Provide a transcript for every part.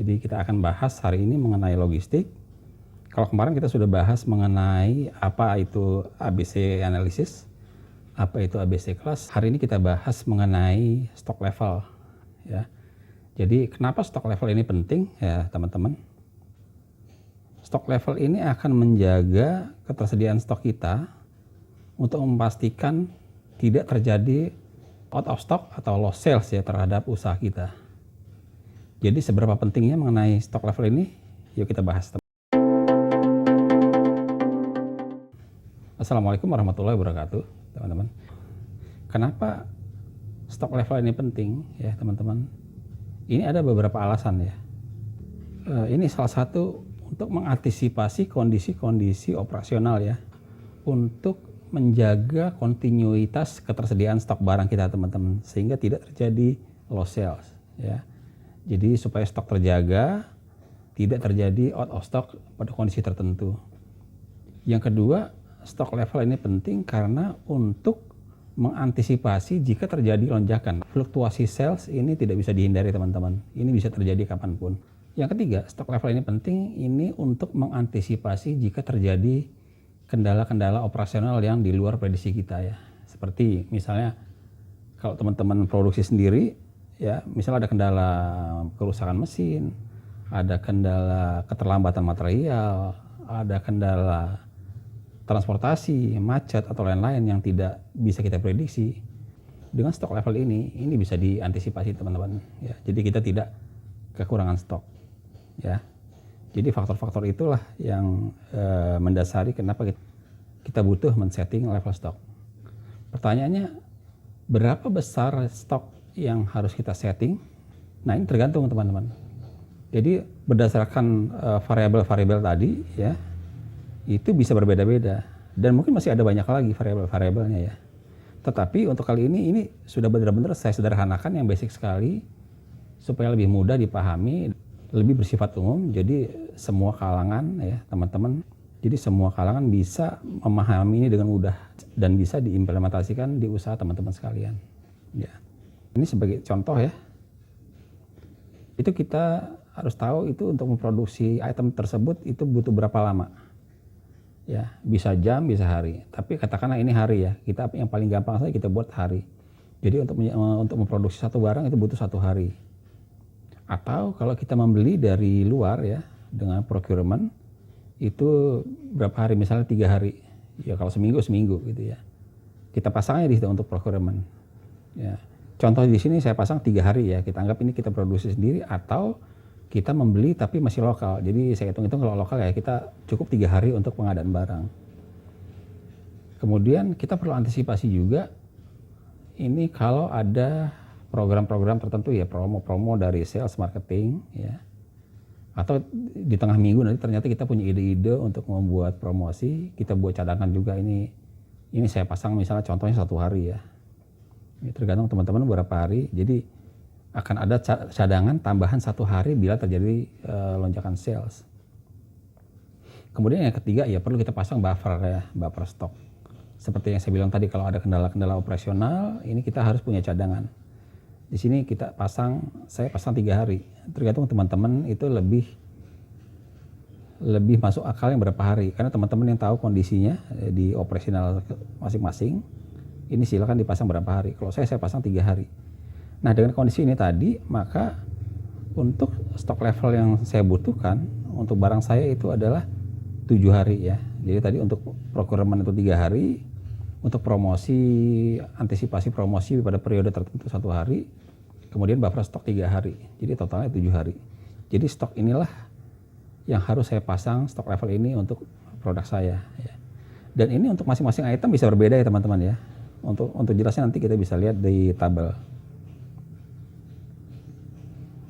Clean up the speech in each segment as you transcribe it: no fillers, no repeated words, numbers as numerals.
Jadi kita akan bahas hari ini mengenai logistik. Kalau kemarin kita sudah bahas mengenai apa itu ABC analysis, apa itu ABC class. Hari ini kita bahas mengenai stock level, ya. Jadi kenapa stock level ini penting, ya teman-teman? Stock level ini akan menjaga ketersediaan stok kita untuk memastikan tidak terjadi out of stock atau loss sales ya terhadap usaha kita. Jadi seberapa pentingnya mengenai stock level ini? Yuk kita bahas. Assalamualaikum warahmatullahi wabarakatuh, teman-teman. Kenapa stock level ini penting ya, teman-teman? Ini ada beberapa alasan ya. Ini salah satu untuk mengantisipasi kondisi-kondisi operasional ya, untuk menjaga kontinuitas ketersediaan stok barang kita, teman-teman, sehingga tidak terjadi loss sales ya. Jadi supaya stok terjaga, tidak terjadi out of stock pada kondisi tertentu. Yang kedua, stock level ini penting karena untuk mengantisipasi jika terjadi lonjakan. Fluktuasi sales ini tidak bisa dihindari, teman-teman. Ini bisa terjadi kapanpun. Yang ketiga, stock level ini penting ini untuk mengantisipasi jika terjadi kendala-kendala operasional yang di luar prediksi kita ya. Seperti misalnya kalau teman-teman produksi sendiri, ya, misalnya ada kendala kerusakan mesin, ada kendala keterlambatan material, ada kendala transportasi, macet atau lain-lain yang tidak bisa kita prediksi. Dengan stok level ini bisa diantisipasi, teman-teman. Ya, jadi kita tidak kekurangan stok. Ya, jadi faktor-faktor itulah yang mendasari kenapa kita butuh men-setting level stok. Pertanyaannya, berapa besar stok yang harus kita setting? Nah, ini tergantung, teman-teman. Jadi berdasarkan variabel-variabel tadi ya, itu bisa berbeda-beda dan mungkin masih ada banyak lagi variabel-variabelnya ya. Tetapi untuk kali ini sudah benar-benar saya sederhanakan yang basic sekali supaya lebih mudah dipahami, lebih bersifat umum. Jadi semua kalangan ya, teman-teman. Jadi semua kalangan bisa memahami ini dengan mudah dan bisa diimplementasikan di usaha teman-teman sekalian. Ya. Ini sebagai contoh ya, itu kita harus tahu itu untuk memproduksi item tersebut itu butuh berapa lama. Ya, bisa jam, bisa hari. Tapi katakanlah ini hari ya, kita yang paling gampang saja kita buat hari. Jadi untuk memproduksi satu barang itu butuh 1 hari. Atau kalau kita membeli dari luar ya, dengan procurement, itu berapa hari, misalnya 3 hari. Ya kalau seminggu gitu ya. Kita pasangnya di situ untuk procurement. Ya. Contoh di sini saya pasang 3 hari ya, kita anggap ini kita produksi sendiri atau kita membeli tapi masih lokal. Jadi saya hitung-hitung kalau lokal ya kita cukup 3 hari untuk pengadaan barang. Kemudian kita perlu antisipasi juga ini kalau ada program-program tertentu ya, promo-promo dari sales marketing ya. Atau di tengah minggu nanti ternyata kita punya ide-ide untuk membuat promosi, kita buat cadangan juga ini saya pasang misalnya contohnya 1 hari ya. Ini tergantung teman-teman berapa hari. Jadi akan ada cadangan tambahan 1 hari bila terjadi lonjakan sales. Kemudian yang ketiga ya perlu kita pasang buffer ya, buffer stok. Seperti yang saya bilang tadi, kalau ada kendala-kendala operasional, ini kita harus punya cadangan. Di sini saya pasang 3 hari. Tergantung teman-teman itu lebih masuk akal yang berapa hari. Karena teman-teman yang tahu kondisinya di operasional masing-masing, ini silakan dipasang berapa hari. Kalau saya pasang 3 hari. Nah, dengan kondisi ini tadi, maka untuk stok level yang saya butuhkan untuk barang saya itu adalah 7 hari ya. Jadi tadi untuk procurement itu 3 hari, untuk promosi, antisipasi promosi pada periode tertentu 1 hari, kemudian buffer stok 3 hari. Jadi totalnya 7 hari. Jadi stok inilah yang harus saya pasang, stok level ini untuk produk saya ya. Dan ini untuk masing-masing item bisa berbeda ya, teman-teman ya. Untuk jelasnya nanti kita bisa lihat di tabel.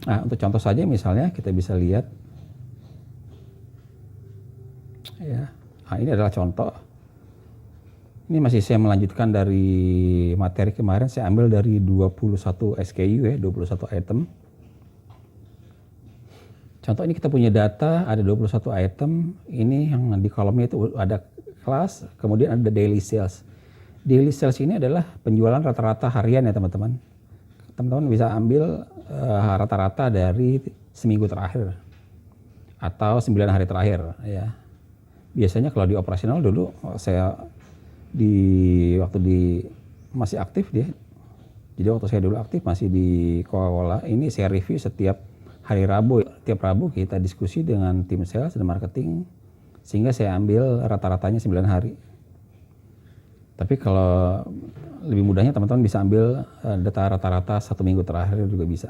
Nah, untuk contoh saja misalnya kita bisa lihat ya. Nah, ini adalah contoh. Ini masih saya melanjutkan dari materi kemarin, saya ambil dari 21 SKU ya, 21 item. Contoh ini kita punya data ada 21 item. Ini yang di kolomnya itu ada kelas, kemudian ada daily sales. Daily sales ini adalah penjualan rata-rata harian ya, teman-teman. Teman-teman bisa ambil rata-rata dari seminggu terakhir atau 9 hari terakhir ya. Biasanya kalau di operasional dulu saya waktu masih aktif dia. Jadi waktu saya dulu aktif masih di Coca-Cola, ini saya review setiap hari Rabu. Tiap Rabu kita diskusi dengan tim sales dan marketing sehingga saya ambil rata-ratanya 9 hari. Tapi kalau lebih mudahnya teman-teman bisa ambil data rata-rata 1 minggu terakhir juga bisa.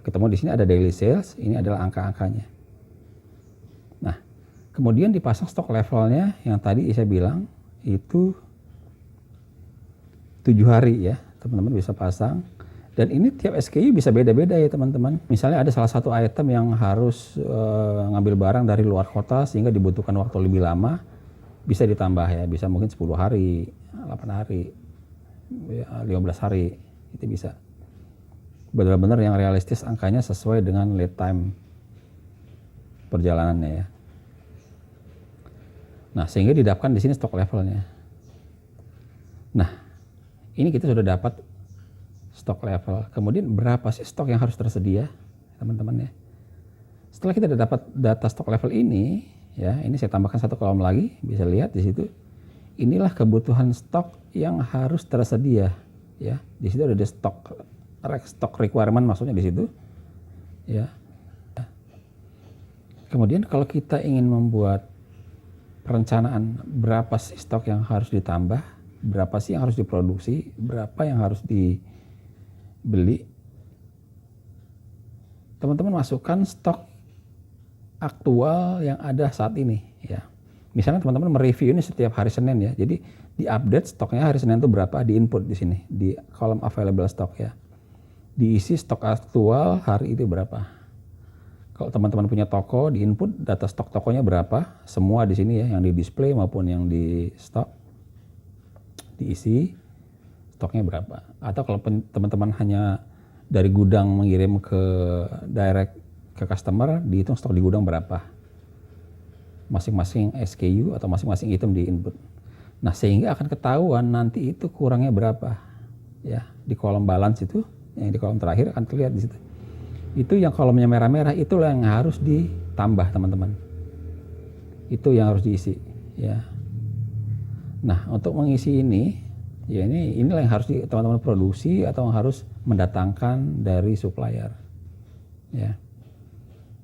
Ketemu di sini ada daily sales, ini adalah angka-angkanya. Nah, kemudian dipasang stok levelnya yang tadi saya bilang itu 7 hari ya, teman-teman bisa pasang. Dan ini tiap SKU bisa beda-beda ya teman-teman. Misalnya ada salah satu item yang harus ngambil barang dari luar kota sehingga dibutuhkan waktu lebih lama, bisa ditambah ya, bisa mungkin 10 hari, 8 hari, 15 hari, itu bisa. Benar-benar yang realistis angkanya sesuai dengan lead time perjalanannya ya. Nah, sehingga didapatkan di sini stok levelnya. Nah, ini kita sudah dapat stok level. Kemudian berapa sih stok yang harus tersedia, teman-teman ya? Setelah kita sudah dapat data stok level ini, ya, ini saya tambahkan satu kolom lagi, bisa lihat di situ. Inilah kebutuhan stok yang harus tersedia, ya. Di situ ada stock requirement maksudnya di situ, ya. Kemudian kalau kita ingin membuat perencanaan berapa sih stok yang harus ditambah, berapa sih yang harus diproduksi, berapa yang harus dibeli, teman-teman masukkan stok aktual yang ada saat ini ya. Misalnya teman-teman mereview ini setiap hari Senin ya. Jadi diupdate stoknya hari Senin itu berapa, di input di sini di kolom available stock ya. Diisi stok aktual hari itu berapa. Kalau teman-teman punya toko, di input data stok tokonya berapa, semua di sini ya, yang di display maupun yang di stok. Diisi stoknya berapa. Atau kalau teman-teman hanya dari gudang mengirim ke direct ke customer, dihitung stok di gudang berapa, masing-masing SKU atau masing-masing item di input. Nah, sehingga akan ketahuan nanti itu kurangnya berapa ya. Di kolom balance itu, yang di kolom terakhir akan terlihat di situ. Itu yang kolomnya merah-merah, itulah yang harus ditambah teman-teman. Itu yang harus diisi ya. Nah, untuk mengisi ini ya, inilah yang harus teman-teman produksi atau harus mendatangkan dari supplier ya.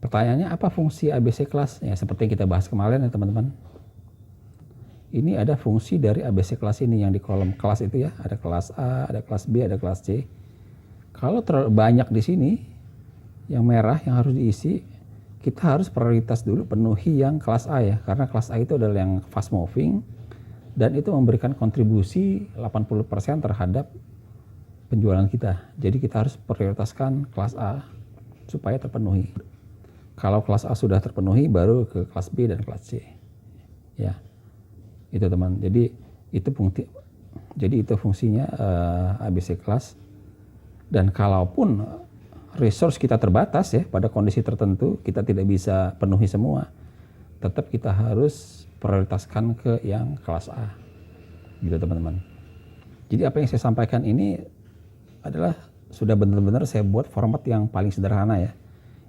Pertanyaannya apa fungsi ABC Class? Ya, seperti yang kita bahas kemarin ya teman-teman. Ini ada fungsi dari ABC Class ini yang di kolom kelas itu ya. Ada kelas A, ada kelas B, ada kelas C. Kalau terlalu banyak di sini, yang merah yang harus diisi, kita harus prioritas dulu penuhi yang kelas A ya. Karena kelas A itu adalah yang fast moving dan itu memberikan kontribusi 80% terhadap penjualan kita. Jadi kita harus prioritaskan kelas A supaya terpenuhi. Kalau kelas A sudah terpenuhi, baru ke kelas B dan kelas C. Ya, itu teman. Jadi itu fungsinya ABC Class. Dan kalaupun resource kita terbatas ya, pada kondisi tertentu kita tidak bisa penuhi semua, tetap kita harus prioritaskan ke yang kelas A. Gitu teman-teman. Jadi apa yang saya sampaikan ini adalah sudah benar-benar saya buat format yang paling sederhana ya,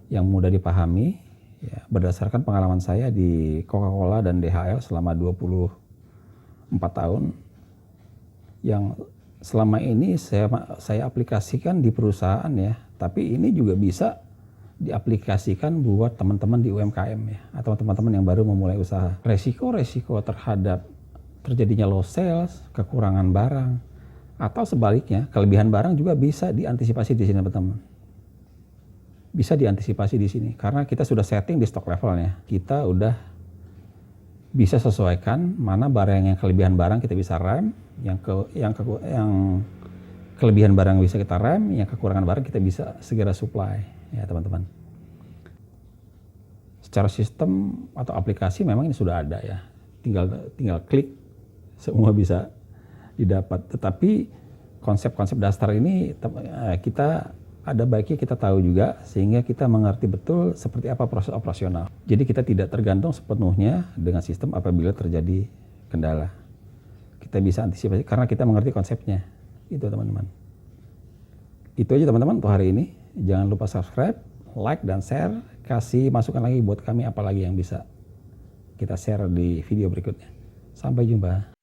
yang mudah dipahami ya, berdasarkan pengalaman saya di Coca-Cola dan DHL selama 24 tahun yang selama ini saya aplikasikan di perusahaan ya, tapi ini juga bisa diaplikasikan buat teman-teman di UMKM ya, atau teman-teman yang baru memulai usaha. Resiko-resiko terhadap terjadinya low sales, kekurangan barang, atau sebaliknya kelebihan barang juga bisa diantisipasi di sini teman-teman. Bisa diantisipasi di sini karena kita sudah setting di stok levelnya. Kita udah bisa sesuaikan mana barang yang kelebihan barang kita bisa rem, yang kelebihan barang bisa kita rem, yang kekurangan barang kita bisa segera supply ya teman-teman. Secara sistem atau aplikasi memang ini sudah ada ya. Tinggal klik semua bisa didapat. Tetapi konsep-konsep dasar ini kita ada baiknya kita tahu juga sehingga kita mengerti betul seperti apa proses operasional. Jadi kita tidak tergantung sepenuhnya dengan sistem apabila terjadi kendala. Kita bisa antisipasi karena kita mengerti konsepnya. Itu teman-teman. Itu aja teman-teman untuk hari ini. Jangan lupa subscribe, like dan share, kasih masukan lagi buat kami apa lagi yang bisa kita share di video berikutnya. Sampai jumpa.